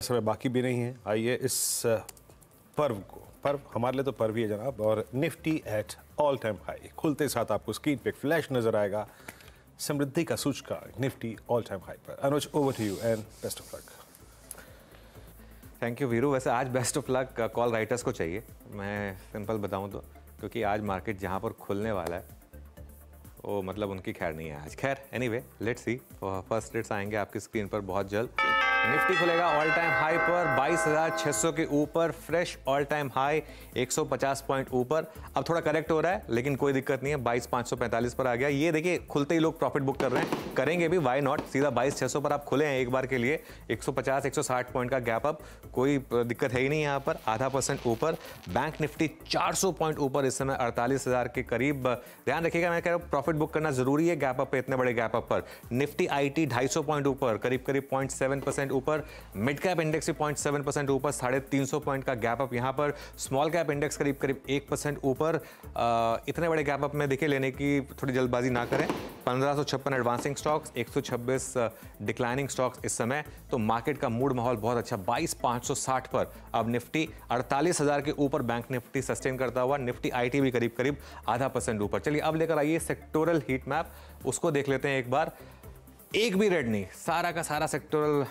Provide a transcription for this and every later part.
समय बाकी भी नहीं है। आइए इस पर्व हमारे लिए तो पर्व ही है जनाब। और Nifty at all time high खुलते साथ आपको स्क्रीन पे फ्लैश नजर आएगा समृद्धि का सूचकांक निफ्टी ऑल टाइम हाई पर। Anuj, over to you and best of luck. Thank you Veeru. वैसे आज best of luck call writers को चाहिए, मैं सिंपल बताऊं तो, क्योंकि आज मार्केट जहां पर खुलने वाला है वो मतलब उनकी खैर नहीं है आज। खैर anyway let's see. First rates आएंगे आपकी स्क्रीन पर बहुत जल्द। निफ्टी खुलेगा ऑल टाइम हाई पर 22,600 के ऊपर, fresh all time high 150 point ऊपर। अब थोड़ा करेक्ट हो रहा है लेकिन कोई दिक्कत नहीं है, 22,545 पर आ गया। ये देखिए खुलते ही लोग प्रॉफिट बुक कर रहे हैं, करेंगे भी, वाई नॉट। सीधा 22,600 पर आप खुले हैं एक बार के लिए, 150-160 पॉइंट का गैप अप, कोई दिक्कत है ही नहीं यहाँ पर। आधा % ऊपर। बैंक निफ्टी 400 पॉइंट ऊपर इस समय 48,000 के करीब। ध्यान रखिएगा, मैं कह रहा हूँ प्रॉफिट बुक करना जरूरी है गैप अप पे, इतने बड़े गैप अप पर। निफ्टी IT 250 पॉइंट ऊपर, करीब 0.7% ऊपर। मिड कैप इंडेक्स 0.7% ऊपर, 350 पॉइंट का गैप अप यहाँ पर। स्मॉल कैप इंडेक्स करीब 1% ऊपर। इतने बड़े गैप अप में देखिए लेने की थोड़ी जल्दबाजी ना करें। 1556 एडवांसिंग स्टॉक्स, 126 डिक्लाइनिंग स्टॉक्स इस समय। तो मार्केट का मूड माहौल बहुत अच्छा। 22,560 पर अब निफ्टी, 48,000 के ऊपर बैंक निफ्टी सस्टेन करता हुआ। निफ्टी IT भी करीब आधा % ऊपर। चलिए अब लेकर आइए सेक्टोरल हीट मैप, उसको देख लेते हैं एक बार। एक भी रेड नहीं, सारा का सारा सेक्टोरल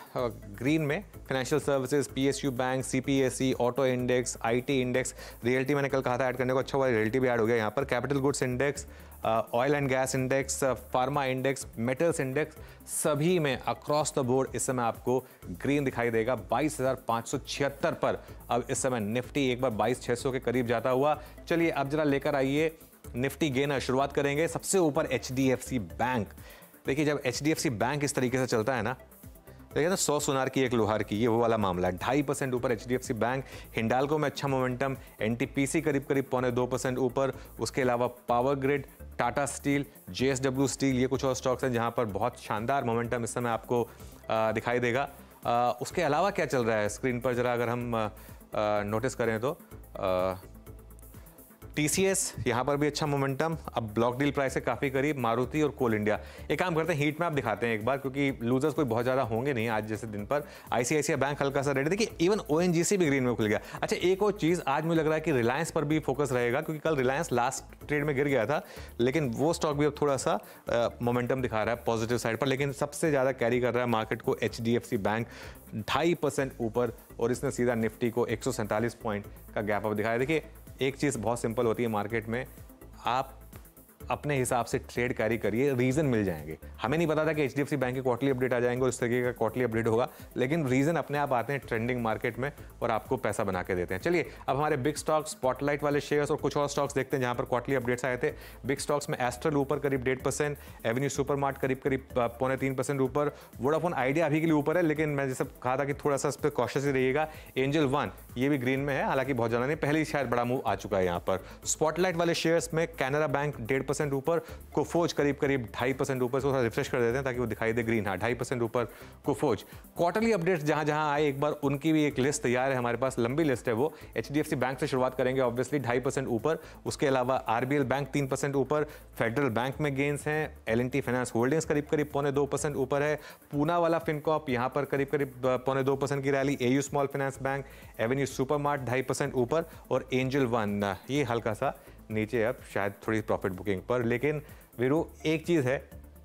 ग्रीन में। Financial services, PSU bank, CPSE, auto index, IT index, realty मैंने कल कहा था ऐड करने को, अच्छा हुआ रियल्टी भी ऐड हो गया यहाँ पर। Capital goods index, oil and gas index, pharma index, metals index, सभी में अक्रॉस द बोर्ड इस समय आपको ग्रीन दिखाई देगा। 22,576 पर अब इस समय निफ्टी एक बार 22,600 के करीब जाता हुआ। चलिए अब जरा लेकर आइए निफ्टी गेनर। शुरुआत करेंगे सबसे ऊपर HDFC बैंक। देखिए जब HDFC बैंक इस तरीके से चलता है ना, देखिए ना, 100 सुनार की एक लोहार की, ये वो वाला मामला है। 2.5% ऊपर HDFC बैंक। हिंडाल्को में अच्छा मोमेंटम। NTPC करीब 0.2% ऊपर। उसके अलावा power grid, Tata steel, JSW steel, ये कुछ और स्टॉक्स हैं जहां पर बहुत शानदार मोमेंटम इस समय आपको दिखाई देगा। उसके अलावा क्या चल रहा है स्क्रीन पर जरा अगर हम नोटिस करें तो TCS यहाँ पर भी अच्छा मोमेंटम। अब ब्लॉक डील प्राइस से काफ़ी करीब। मारुति और कोल इंडिया। एक काम करते हैं, हीट मैप दिखाते हैं एक बार, क्योंकि लूजर्स कोई बहुत ज़्यादा होंगे नहीं आज जैसे दिन पर। ICICI बैंक हल्का सा रेड, देखिए इवन ONGC भी ग्रीन में खुल गया। अच्छा एक और चीज़, आज मुझे लग रहा है कि रिलायंस पर भी फोकस रहेगा, क्योंकि कल रिलायंस लास्ट ट्रेड में गिर गया था, लेकिन वो स्टॉक भी अब थोड़ा सा मोमेंटम दिखा रहा है पॉजिटिव साइड पर। लेकिन सबसे ज़्यादा कैरी कर रहा है मार्केट को HDFC बैंक, 2.5% ऊपर, और इसने सीधा निफ्टी को 147 पॉइंट का गैप अप दिखाया। देखिए एक चीज़ बहुत सिंपल होती है मार्केट में, आप अपने हिसाब से ट्रेड कैरी करिए, रीज़न मिल जाएंगे। हमें नहीं पता था कि HDFC बैंक के क्वार्टरली अपडेट आ जाएंगे और इस तरीके का क्वार्टरली अपडेट होगा, लेकिन रीज़न अपने आप आते हैं ट्रेंडिंग मार्केट में और आपको पैसा बना के देते हैं। चलिए अब हमारे बिग स्टॉक्स, स्पॉटलाइट वाले शेयर्स और कुछ और स्टॉक्स देखते हैं जहां पर क्वार्टरली अपडेट्स आए थे। बिग स्टॉक्स में एस्ट्रल ऊपर करीब 1.5%, एवेन्यू सुपरमार्ट करीब 0.3% ऊपर। वोडाफोन आइडिया अभी के लिए ऊपर है, लेकिन मैं जैसे कहा था कि थोड़ा सा इस पर कॉशियस ही रहिएगा। एंजल वन ये भी ग्रीन में है, हालांकि बहुत ज़्यादा नहीं, पहले ही शायद बड़ा मूव आ चुका है यहाँ पर। स्पॉटलाइट वाले शेयर्स में कैनरा बैंक 1.5% ऊपर, कोफोज करीब 2.5% ऊपर। थोड़ा रिफ्रेश कर देते हैं ताकि वो दिखाई दे ग्रीन। हाँ 2.5% ऊपर कोफोज। क्वार्टरली अपडेट्स जहां जहां आए एक बार उनकी भी एक लिस्ट तैयार है हमारे पास, लंबी लिस्ट है वो। HDFC बैंक से शुरुआत करेंगे ऑब्वियसली, 2.5% ऊपर। उसके अलावा RBL बैंक 3% ऊपर। फेडरल बैंक में गेंस हैं। L&T फाइनेंस होल्डिंग्स करीब 0.2% ऊपर है। पूना वाला फिनकॉप यहाँ पर करीब 0.2% की rally. AU small finance bank, Avenue supermart 2.5% ऊपर, और एंजल वन ये हल्का सा नीचे, अब शायद थोड़ी प्रॉफिट बुकिंग पर। लेकिन वीरू एक चीज़ है,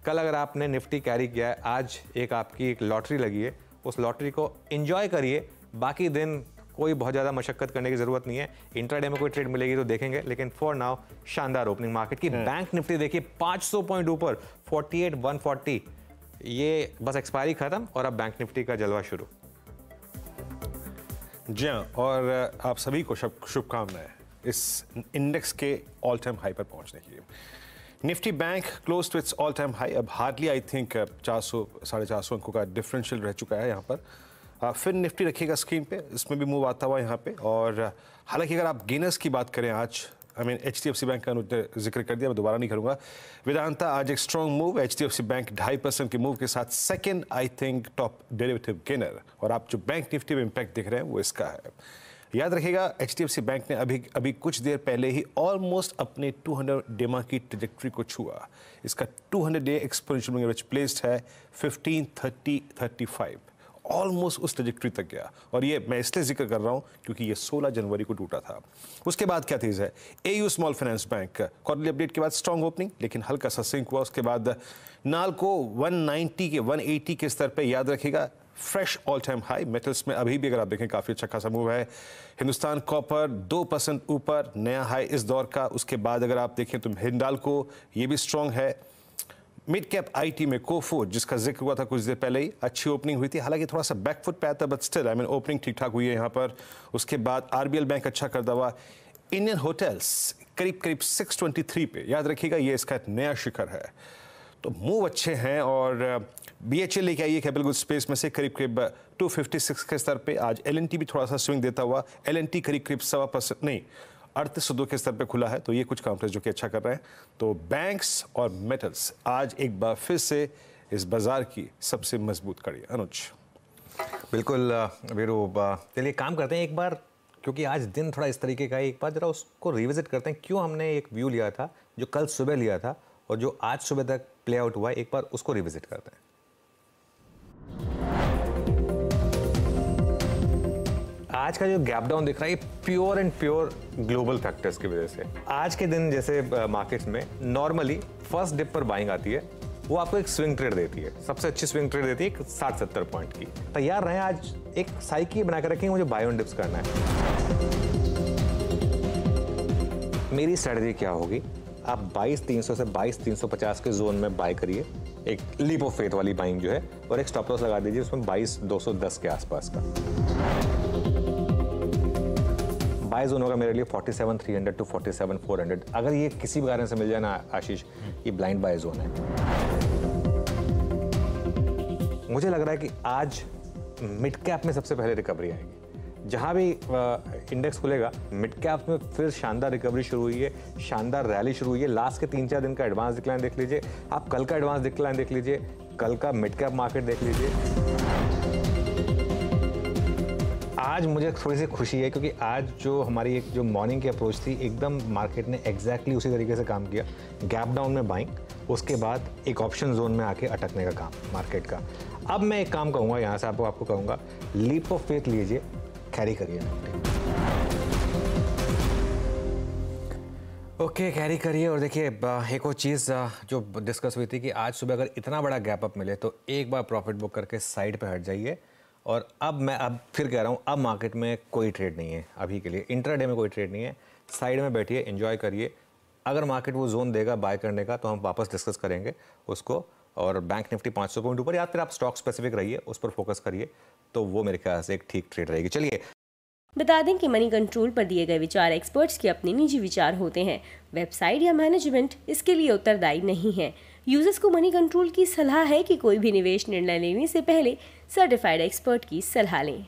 कल अगर आपने निफ्टी कैरी किया है, आज एक लॉटरी लगी है, उस लॉटरी को एंजॉय करिए। बाकी दिन कोई बहुत ज़्यादा मशक्कत करने की ज़रूरत नहीं है। इंट्राडे में कोई ट्रेड मिलेगी तो देखेंगे, लेकिन फॉर नाउ शानदार ओपनिंग मार्केट की। बैंक निफ्टी देखिए 500 पॉइंट ऊपर, 48,140, ये बस एक्सपायरी खत्म और अब बैंक निफ्टी का जलवा शुरू। जी हाँ, और आप सभी को शुभकामनाएं इस इंडेक्स के ऑल टाइम हाई पर पहुंचने के लिए। Nifty bank close to its all time high. अब हार्डली आई थिंक 400 450 अंकों का डिफरेंशियल रह चुका है यहाँ पर। फिर निफ्टी रखिएगा स्क्रीन पे, इसमें भी मूव आता हुआ यहाँ पे। और हालांकि अगर आप गेनर्स की बात करें आज, HDFC बैंक का जिक्र कर दिया, मैं दोबारा नहीं करूँगा। वेदांता आज एक स्ट्रॉन्ग मूव, HDFC बैंक 2.5% के मूव के साथ second I think top derivative gainer. और आप जो बैंक निफ्टी में इम्पैक्ट दिख रहे हैं वो इसका है। याद रखिएगा HDFC बैंक ने अभी कुछ देर पहले ही ऑलमोस्ट अपने 200 डेमा की ट्रैजेक्टरी को छुआ। इसका 200 day exponential moving average placed है 1530-35। ऑलमोस्ट उस ट्रेजेक्टरी तक गया, और ये मैं इसलिए जिक्र कर रहा हूँ क्योंकि ये 16 जनवरी को टूटा था। उसके बाद क्या तेज़ है, AU small finance bank quarterly update के बाद स्ट्रॉन्ग ओपनिंग, लेकिन हल्का सा सिंक हुआ। उसके बाद नाल को 190 के 180 के स्तर पे याद रखेगा, fresh all time high. Metals में अभी भी अगर आप देखें काफ़ी अच्छा खासा मूव है। हिंदुस्तान कॉपर 2% ऊपर, नया हाई इस दौर का। उसके बाद अगर आप देखें तो हिंडाल्को ये भी स्ट्रॉन्ग है। मिड कैप IT में कोफोर्ज, जिसका जिक्र हुआ था कुछ देर पहले ही, अच्छी ओपनिंग हुई थी, हालांकि थोड़ा सा बैकफुट पे आता, बट स्टिल ओपनिंग ठीक ठाक हुई है यहाँ पर। उसके बाद RBL बैंक अच्छा करता हुआ। इंडियन होटल्स करीब करीब 623 पे, याद रखिएगा ये इसका एक नया शिखर है। तो मूव अच्छे हैं, और BHL लेके आई है कैपिटल गुड्स स्पेस में से करीब करीब 256 के स्तर पे। आज LNT भी थोड़ा सा स्विंग देता हुआ, LNT करीब करीब 1.25% नहीं 3802 के स्तर पे खुला है, तो ये कुछ काउंटर्स जो कि अच्छा कर रहे हैं। तो बैंक्स और मेटल्स आज एक बार फिर से इस बाजार की सबसे मजबूत कड़ी। अनुज। बिल्कुल वीरू, चलिए काम करते हैं एक बार, क्योंकि आज दिन थोड़ा इस तरीके का है, एक बार जरा उसको रिविजिट करते हैं। क्यों हमने एक व्यू लिया था जो कल सुबह लिया था और जो आज सुबह तक प्ले आउट हुआ, एक बार उसको रिविजिट करते हैं। आज का जो गैप डाउन दिख रहा है, pure and pure global factors की वजह से। आज के दिन जैसे मार्केट्स में नॉर्मली फर्स्ट डिप पर बाइंग आती है, वो आपको एक स्विंग ट्रेड देती है, सबसे अच्छी स्विंग ट्रेड देती है 60-70 पॉइंट की। तैयार रहें, आज एक साइकी बनाकर रखेंगे, मुझे बाय ऑन डिप्स करना है। मेरी स्ट्रेटजी क्या होगी, आप 22,300 से 22,350 के जोन में बाय करिए, एक लीप ऑफ फेथ वाली बाइंग जो है, और एक स्टॉप लॉस लगा दीजिए उसमें 22,210 के आसपास का। बाय जोन होगा मेरे लिए 47,300 टू 47,400। अगर ये किसी भी कारण से मिल जाए ना आशीष, ये ब्लाइंड बाय जोन है। मुझे लग रहा है कि आज मिड कैप में सबसे पहले रिकवरी आएगी। जहां भी इंडेक्स खुलेगा, मिड कैप में फिर शानदार रिकवरी शुरू हुई है, शानदार रैली शुरू हुई है। लास्ट के 3-4 दिन का एडवांस डिक्लाइन देख लीजिए, आप कल का एडवांस डिक्लाइन देख लीजिए, कल का मिड कैप मार्केट देख लीजिए। आज मुझे थोड़ी सी खुशी है, क्योंकि आज जो हमारी एक जो मॉर्निंग की अप्रोच थी, एकदम मार्केट ने एग्जैक्टली उसी तरीके से काम किया। गैप डाउन में बाइंग, उसके बाद एक ऑप्शन जोन में आके अटकने का काम मार्केट का। अब मैं एक काम कहूँगा, यहाँ से आपको कहूँगा, लीप ऑफ फेथ लीजिए, कैरी करिए। ओके, कैरी करिए। और देखिए एक और चीज़ जो डिस्कस हुई थी कि आज सुबह अगर इतना बड़ा गैप अप मिले तो एक बार प्रॉफिट बुक करके साइड पे हट जाइए। और अब फिर कह रहा हूँ, अब मार्केट में कोई ट्रेड नहीं है अभी के लिए, इंट्राडे में कोई ट्रेड नहीं है। साइड में बैठिए, एंजॉय करिए। अगर मार्केट वो जोन देगा बाय करने का तो हम वापस डिस्कस करेंगे उसको। और बैंक निफ्टी 500 पॉइंट ऊपर, या फिर आप स्टॉक स्पेसिफिक रहिए, उस पर फोकस करिए, तो वो मेरे ख्याल से एक ठीक ट्रेड रहेगी। चलिए, बता दें कि मनी कंट्रोल पर दिए गए विचार एक्सपर्ट्स के अपने निजी विचार होते हैं। वेबसाइट या मैनेजमेंट इसके लिए उत्तरदायी नहीं है। यूजर्स को मनी कंट्रोल की सलाह है कि कोई भी निवेश निर्णय लेने से पहले सर्टिफाइड एक्सपर्ट की सलाह लें।